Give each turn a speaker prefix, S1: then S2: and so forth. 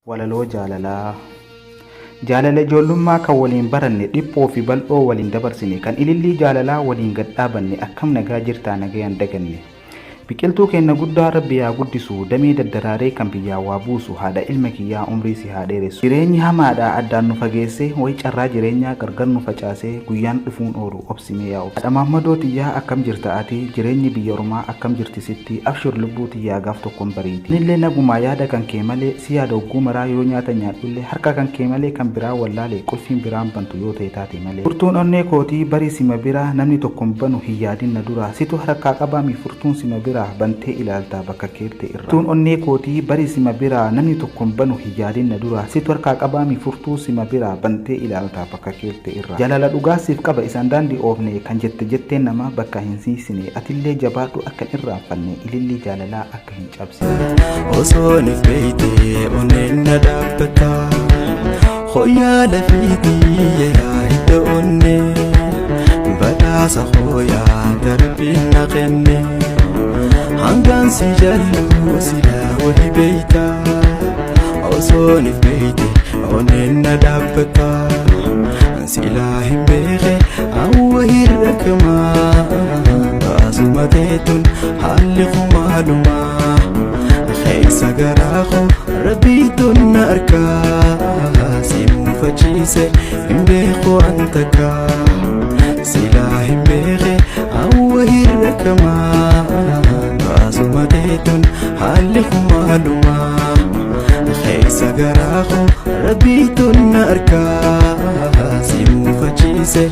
S1: Walaloo jaalalaa. Jaalala ijoollummaa kan waliin baranne dhiphoo fi bal'oo waliin dabarsine kan ilillii jaalalaa waliin gad dhaabanne akkam nagaa jirtaa nagayaan daganne. Biqiltuu keenya guddaa Rabbi yaa guddisu damee daddaraaree kan biyyaa waa buusu haadha ilma kiyyaa umrii si haa dheeressu. Jireenyi hamaadhaa addaan nu fageesse wayi carraa jireenyaa gargar nu facaasee guyyaan dhufuun oolu obsimee yaa obsi. Haadha Maammadoo tiyyaa akkam jirta ati jireenyi biyya ormaa akkam jirti sitti abshur lubbuu tiyyaa gaaf tokkoon bariiti. Nillee nagumaa yaada kan kee malee si yaada hogguu maraa yoo nyaata nyaadhullee harka kan kee malee kan biraa wallaalee qulfiin biraan bantu yoo ta'e taate malee. Furtuun onnee kootii barii sima biraa namni tokkoon banu hin yaadin na dura situ harkaa qabaami furtuun sima biraa bantee ilaaltaa bakka keetti irra. Furtuun onnee kootii barii sima biraa namni tokkoon banu hin yaadin na dura situ harkaa qabaami furtuu sima biraa bantee ilaaltaa bakka keetti irra. Jaalala dhugaasiif qaba isaan daandii oofne kan jettee nama bakka hin siisine atillee jabaadhu akka irraanfanne ilillii jaalalaa akka hin cabsine.
S2: Osoo ni feetee onneen na dhaabbata hooyaa lafiitii yaa hidda onnee badhaasa hooyaa darbiin na kenne hangaan si jallu silaa wahi beeyta. Osoo ni feetee onneen na dhaabbata silaa hin beeke awwa hirrakamaa baasuma teetun haalli kumaalumaa keessa garaako rabbiitun na arkaa si muufachiise hin beeku antakaa silaa hin beeke awwa hirrakamaa baasuma teetun haalli kumaalumaa keessa garaako rabbiitun na arkaa si muufachiise